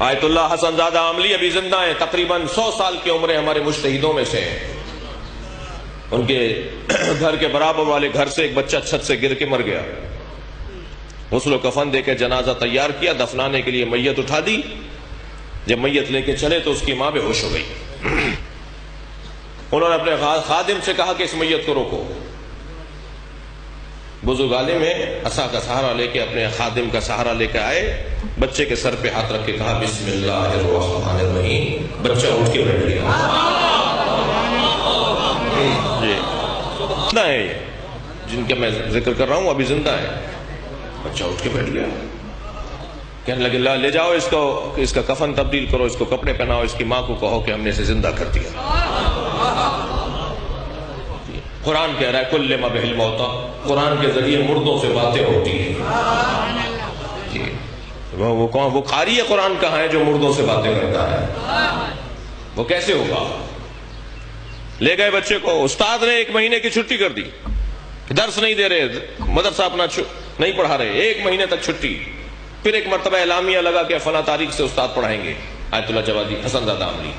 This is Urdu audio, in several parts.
آیت اللہ حسن زادہ عاملی ابھی زندہ ہیں، تقریباً 100 سال کی عمر ہمارے مجتہدوں میں سے ہیں۔ ان کے گھر کے برابر والے گھر سے ایک بچہ چھت سے گر کے مر گیا، غسل و کفن دے کے جنازہ تیار کیا، دفنانے کے لیے میت اٹھا دی، جب میت لے کے چلے تو اس کی ماں بے ہوش ہو گئی۔ انہوں نے اپنے خادم سے کہا کہ اس میت کو روکو۔ بزرگ عالم ہے، عصا کا سہارا لے کے اپنے خادم کا سہارا لے کے آئے، بچے کے سر پہ ہاتھ رکھ کے کہا بسم اللہ الرحمن الرحیم، بچہ اٹھ کے بیٹھ گیا۔ زندہ ہے، جن کا میں ذکر کر رہا ہوں ابھی زندہ ہے، بچہ اٹھ کے بیٹھ گیا۔ کہنے لگے اللہ لے جاؤ اس کا کفن تبدیل کرو، اس کو کپڑے پہناؤ، اس کی ماں کو کہو کہ ہم نے اسے زندہ کر دیا۔ قرآن کہہ رہا ہے کلم بہ الموتى، قرآن کے ذریعے مردوں سے باتیں ہوتی ہیں۔ وہ کون؟ وہ قاری ہے قرآن کہاں ہے جو مردوں سے باتیں کرتا ہے؟ وہ کیسے ہوگا؟ لے گئے بچے کو، استاد نے 1 مہینے کی چھٹی کر دی، درس نہیں دے رہے، مدرسہ اپنا نہیں پڑھا رہے، 1 مہینے تک چھٹی۔ پھر ایک مرتبہ اعلامیہ لگا کہ فلاں تاریخ سے استاد پڑھائیں گے، آیت اللہ جوادی حسن زادہ عاملی۔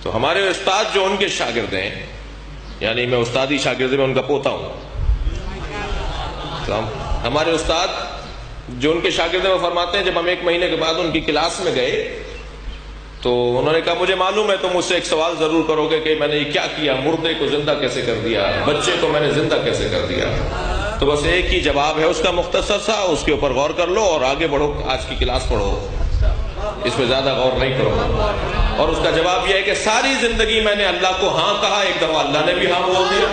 تو ہمارے استاد جو ان کے شاگرد ہیں، یعنی میں استادی شاگرد میں ان کا پوتا ہوں، تو ہمارے استاد جو ان کے شاگرد ہیں وہ فرماتے ہیں جب ہم 1 مہینے کے بعد ان کی کلاس میں گئے تو انہوں نے کہا مجھے معلوم ہے تم مجھ سے ایک سوال ضرور کرو گے کہ میں نے یہ کیا کیا، مردے کو زندہ کیسے کر دیا، بچے کو میں نے زندہ کیسے کر دیا۔ تو بس ایک ہی جواب ہے اس کا مختصر سا، اس کے اوپر غور کر لو اور آگے بڑھو، آج کی کلاس پڑھو، اس پہ زیادہ غور نہیں کرو۔ اور اس کا جواب یہ ہے کہ ساری زندگی میں نے اللہ کو ہاں کہا، ایک دفعہ اللہ نے بھی ہاں بول دیا۔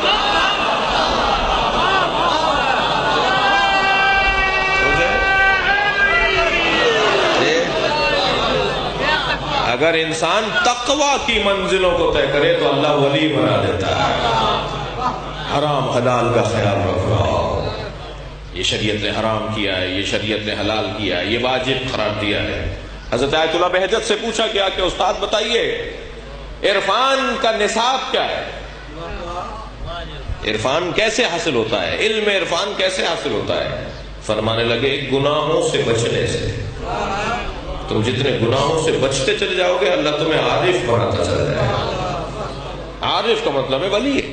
اگر انسان تقوی کی منزلوں کو طے کرے تو اللہ ولی بنا دیتا ہے۔ حرام حلال کا خیال رکھو، یہ شریعت نے حرام کیا ہے، یہ شریعت نے حلال کیا ہے، یہ واجب قرار دیا ہے۔ حضرت آیت اللہ بہجت سے پوچھا گیا کہ استاد بتائیے عرفان کا نصاب کیا ہے، عرفان کیسے حاصل ہوتا ہے، علم عرفان کیسے حاصل ہوتا ہے؟ فرمانے لگے گناہوں سے بچنے سے۔ تم جتنے گناہوں سے بچتے چلے جاؤ گے اللہ تمہیں عارف بناتا چلا جائے گا۔ عارف کا مطلب ہے ولی ہے،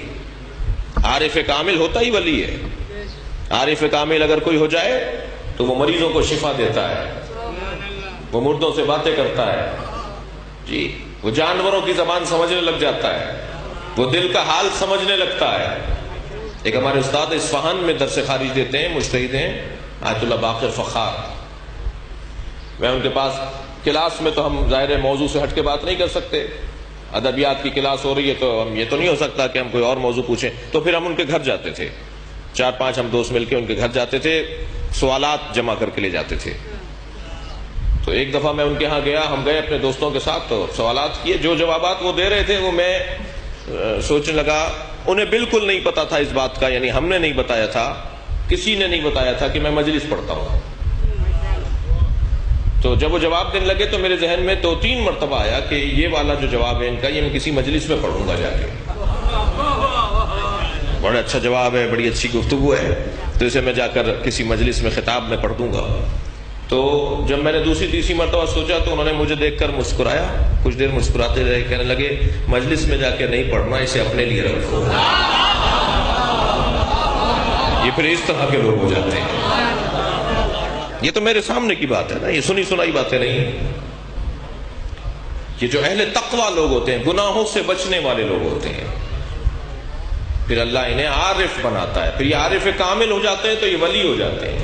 عارف کامل ہوتا ہی ولی ہے۔ عارف کامل اگر کوئی ہو جائے تو وہ مریضوں کو شفا دیتا ہے، وہ مردوں سے باتیں کرتا ہے، جی وہ جانوروں کی زبان سمجھنے لگ جاتا ہے، وہ دل کا حال سمجھنے لگتا ہے۔ ایک ہمارے استاد اصفہان میں درس خارج دیتے ہیں، مجتہد ہیں، آیت اللہ باقر فخار۔ میں ان کے پاس کلاس میں تو ہم ظاہر موضوع سے ہٹ کے بات نہیں کر سکتے، ادبیات کی کلاس ہو رہی ہے تو ہم یہ تو نہیں ہو سکتا کہ ہم کوئی اور موضوع پوچھیں، تو پھر ہم ان کے گھر جاتے تھے، 4-5 ہم دوست مل کے ان کے گھر جاتے تھے، سوالات جمع کر کے لے جاتے تھے۔ تو ایک دفعہ میں ان کے ہاں گیا، ہم گئے اپنے دوستوں کے ساتھ، تو سوالات کیے، جو جوابات وہ دے رہے تھے وہ میں سوچنے لگا انہیں بالکل نہیں پتا تھا اس بات کا، یعنی ہم نے نہیں بتایا تھا، کسی نے نہیں بتایا تھا کہ میں مجلس پڑھتا ہوں۔ تو جب وہ جواب دینے لگے تو میرے ذہن میں 2-3 مرتبہ آیا کہ یہ والا جو جواب ہے ان کا یہ میں کسی مجلس میں پڑھوں گا جا کے، بڑا اچھا جواب ہے، بڑی اچھی گفتگو ہے، تو اسے میں جا کر کسی مجلس میں خطاب میں پڑھ دوں گا۔ تو جب میں نے دوسری تیسری مرتبہ سوچا تو انہوں نے مجھے دیکھ کر مسکرایا، کچھ دیر مسکراتے رہے، کہنے لگے مجلس میں جا کے نہیں پڑھنا، اسے اپنے لیے رکھو۔ یہ پھر اس طرح کے لوگ ہو جاتے ہیں۔ یہ تو میرے سامنے کی بات ہے نا، یہ سنی سنائی باتیں نہیں۔ یہ جو اہل تقوی لوگ ہوتے ہیں، گناہوں سے بچنے والے لوگ ہوتے ہیں، پھر اللہ انہیں عارف بناتا ہے، پھر یہ عارف کامل ہو جاتے ہیں تو یہ ولی ہو جاتے ہیں۔